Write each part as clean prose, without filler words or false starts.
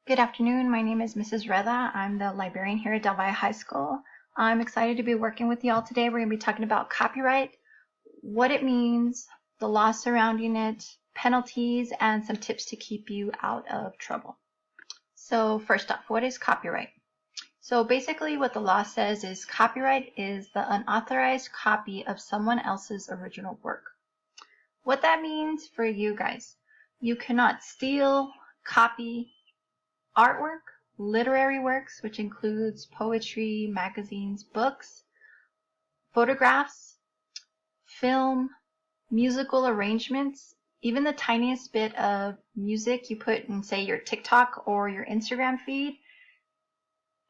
Good afternoon. My name is Mrs.Rueda. I'm the librarian here at Del Valle High School. I'm excited to be working with you all today. We're going to be talking about copyright, what it means, the law surrounding it, penalties, and some tips to keep you out of trouble. So first off, what is copyright? So basically what the law says is copyright is the unauthorized copy of someone else's original work. What that means for you guys, you cannot steal, copy, artwork, literary works, which includes poetry, magazines, books, photographs, film, musical arrangements, even the tiniest bit of music you put in, say, your TikTok or your Instagram feed,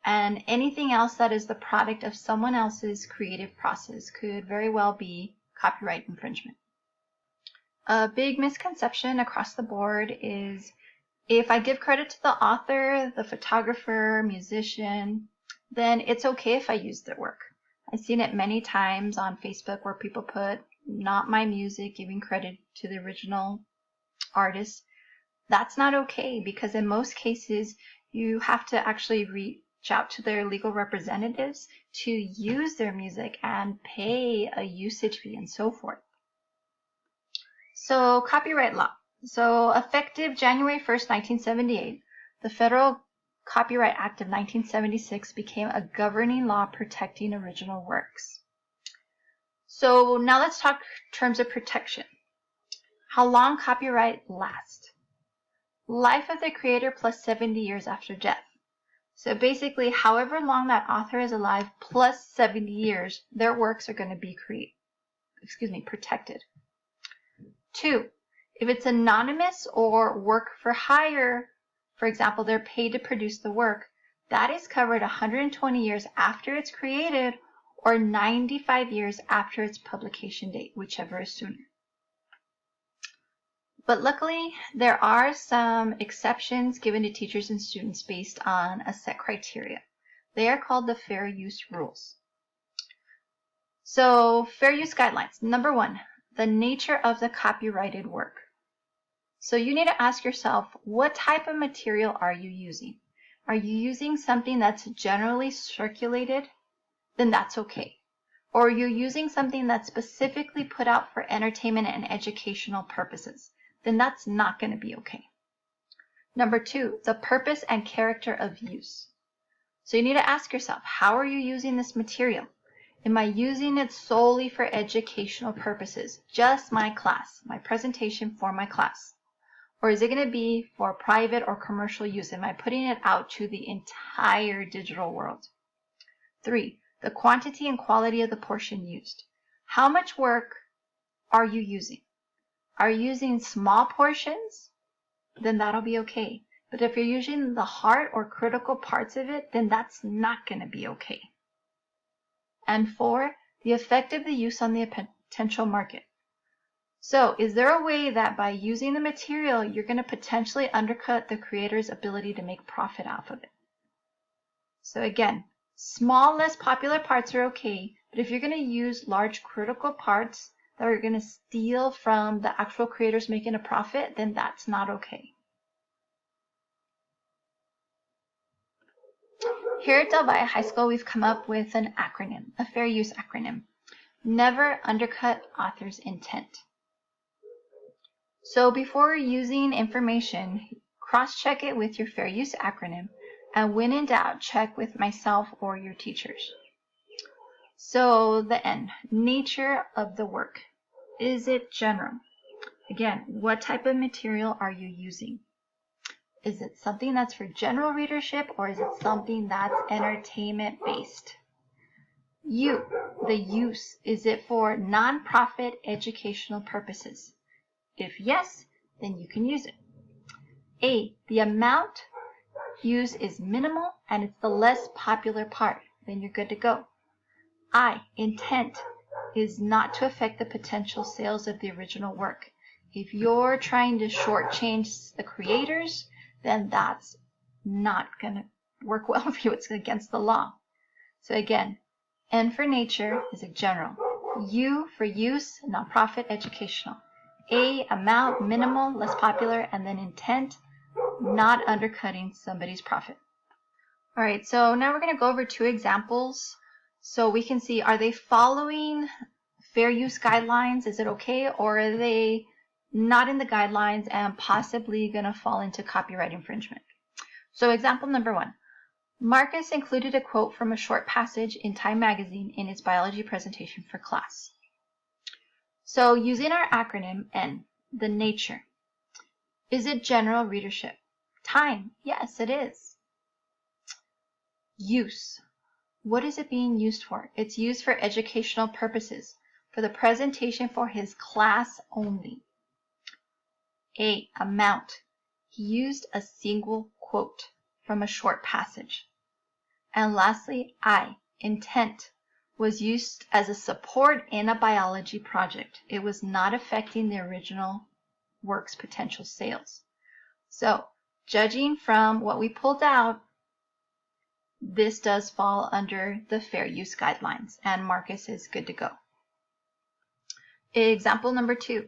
and anything else that is the product of someone else's creative process could very well be copyright infringement. A big misconception across the board is if I give credit to the author, the photographer, musician, then it's okay if I use their work. I've seen it many times on Facebook where people put not my music, giving credit to the original artist. That's not okay because in most cases you have to actually reach out to their legal representatives to use their music and pay a usage fee and so forth. So copyright law. So effective January 1st, 1978, the Federal Copyright Act of 1976 became a governing law protecting original works. So now let's talk terms of protection. How long copyright lasts? Life of the creator plus 70 years after death. So basically, however long that author is alive plus 70 years, their works are going to be protected. 2. If it's anonymous or work for hire, for example, they're paid to produce the work, that is covered 120 years after it's created or 95 years after its publication date, whichever is sooner. But luckily, there are some exceptions given to teachers and students based on a set criteria. They are called the fair use rules. So, fair use guidelines. Number 1, the nature of the copyrighted work. So you need to ask yourself, what type of material are you using? Are you using something that's generally circulated? Then that's okay. Or are you using something that's specifically put out for entertainment and educational purposes? Then that's not going to be okay. Number 2, the purpose and character of use. So you need to ask yourself, how are you using this material? Am I using it solely for educational purposes? Just my class, my presentation for my class? Or is it going to be for private or commercial use? Am I putting it out to the entire digital world? 3, the quantity and quality of the portion used. How much work are you using? Are you using small portions? Then that'll be okay. But if you're using the heart or critical parts of it, then that's not going to be okay. And 4, the effect of the use on the potential market. So, is there a way that by using the material, you're going to potentially undercut the creator's ability to make profit off of it? So again, small, less popular parts are okay, but if you're going to use large critical parts that are going to steal from the actual creators making a profit, then that's not okay. Here at Del Valle High School, we've come up with an acronym, a fair use acronym. Never undercut author's intent. So before using information, cross-check it with your fair use acronym, and when in doubt, check with myself or your teachers. So the N, nature of the work. Is it general? Again, what type of material are you using? Is it something that's for general readership or is it something that's entertainment based? U, the use. Is it for non-profit educational purposes? If yes, then you can use it. A, the amount used is minimal and it's the less popular part. Then you're good to go. I, intent is not to affect the potential sales of the original work. If you're trying to shortchange the creators, then that's not going to work well for you. It's against the law. So again, N for nature is a general. U for use, nonprofit, educational. A, amount, minimal, less popular, and then intent, not undercutting somebody's profit. All right, so now we're going to go over 2 examples so we can see, are they following fair use guidelines? Is it okay? Or are they not in the guidelines and possibly going to fall into copyright infringement? So example number 1. Marcus included a quote from a short passage in Time magazine in its biology presentation for class. So using our acronym N, the nature. Is it general readership? Time, yes it is. Use. What is it being used for? It's used for educational purposes, for the presentation for his class only. A, amount. He used a single quote from a short passage. And lastly, I, intent, was used as a support in a biology project. It was not affecting the original work's potential sales. So, judging from what we pulled out, this does fall under the fair use guidelines, and Marcus is good to go. Example number 2.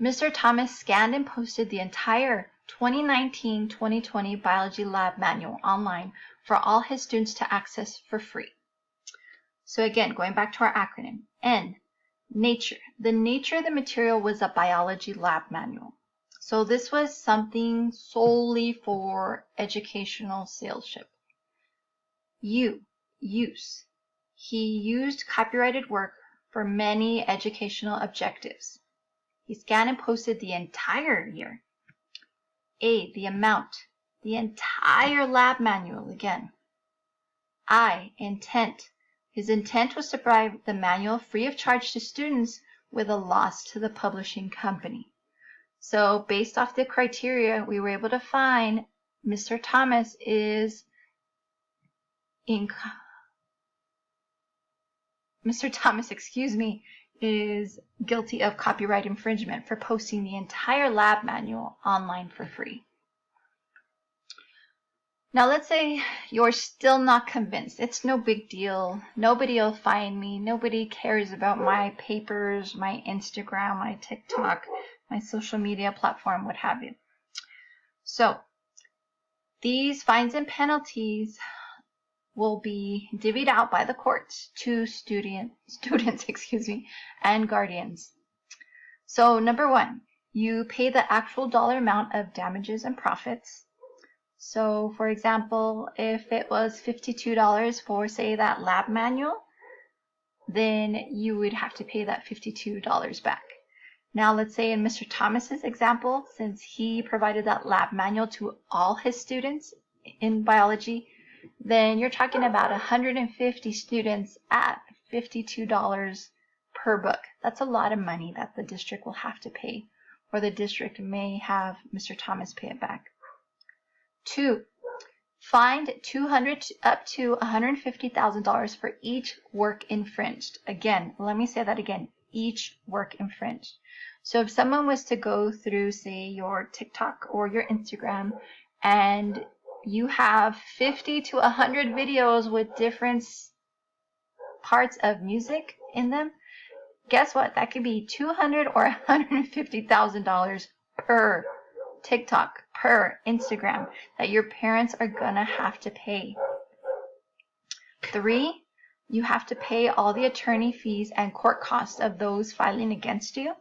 Mr. Thomas scanned and posted the entire 2019-2020 biology lab manual online for all his students to access for free. So again, going back to our acronym, N, nature. The nature of the material was a biology lab manual. So this was something solely for educational saleship. U, use. He used copyrighted work for many educational objectives. He scanned and posted the entire year. A, the amount. The entire lab manual again. I, intent. His intent was to provide the manual free of charge to students with a loss to the publishing company. So based off the criteria, we were able to find Mr. Thomas is guilty of copyright infringement for posting the entire lab manual online for free. Now let's say you're still not convinced. It's no big deal. Nobody will find me. Nobody cares about my papers, my Instagram, my TikTok, my social media platform, what have you. So these fines and penalties will be divvied out by the courts to students and guardians. So number 1, you pay the actual dollar amount of damages and profits. So for example, if it was $52 for, say, that lab manual, then you would have to pay that $52 back. Now let's say in Mr. Thomas's example, since he provided that lab manual to all his students in biology, then you're talking about 150 students at $52 per book. That's a lot of money that the district will have to pay, or the district may have Mr. Thomas pay it back. 2, fined $200 up to $150,000 for each work infringed. Again, let me say that again, each work infringed. So if someone was to go through, say, your TikTok or your Instagram, and you have 50 to 100 videos with different parts of music in them, guess what? That could be $200,000 or $150,000 per TikTok, per Instagram, that your parents are gonna have to pay. 3, you have to pay all the attorney fees and court costs of those filing against you,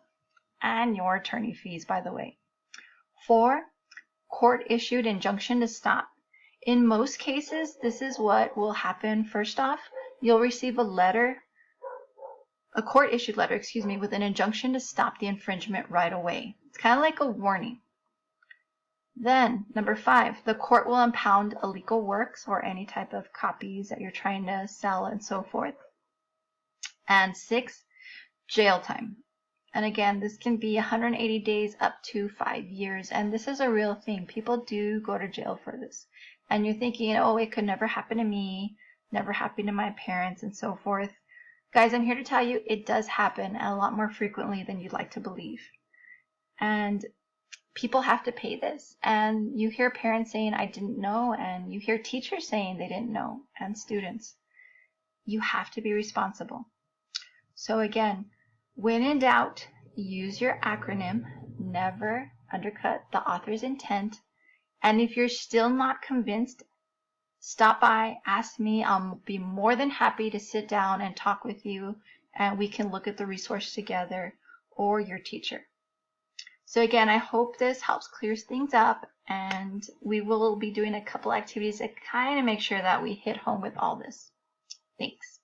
and your attorney fees, by the way. 4, court-issued injunction to stop. In most cases, this is what will happen. First off, you'll receive a court-issued letter, with an injunction to stop the infringement right away. It's kind of like a warning. Then, number 5, the court will impound illegal works or any type of copies that you're trying to sell and so forth. And 6, jail time. And again, this can be 180 days up to 5 years. And this is a real thing. People do go to jail for this. And you're thinking, oh, it could never happen to me, never happen to my parents, and so forth. Guys, I'm here to tell you it does happen, and a lot more frequently than you'd like to believe. And people have to pay this. And you hear parents saying, I didn't know, and you hear teachers saying they didn't know, and students. You have to be responsible. So again, when in doubt, use your acronym. Never undercut the author's intent, And if you're still not convinced, stop by, ask me. I'll be more than happy to sit down and talk with you, and we can look at the resource together, or your teacher. So again, I hope this helps clear things up, and we will be doing a couple activities to kind of make sure that we hit home with all this. Thanks.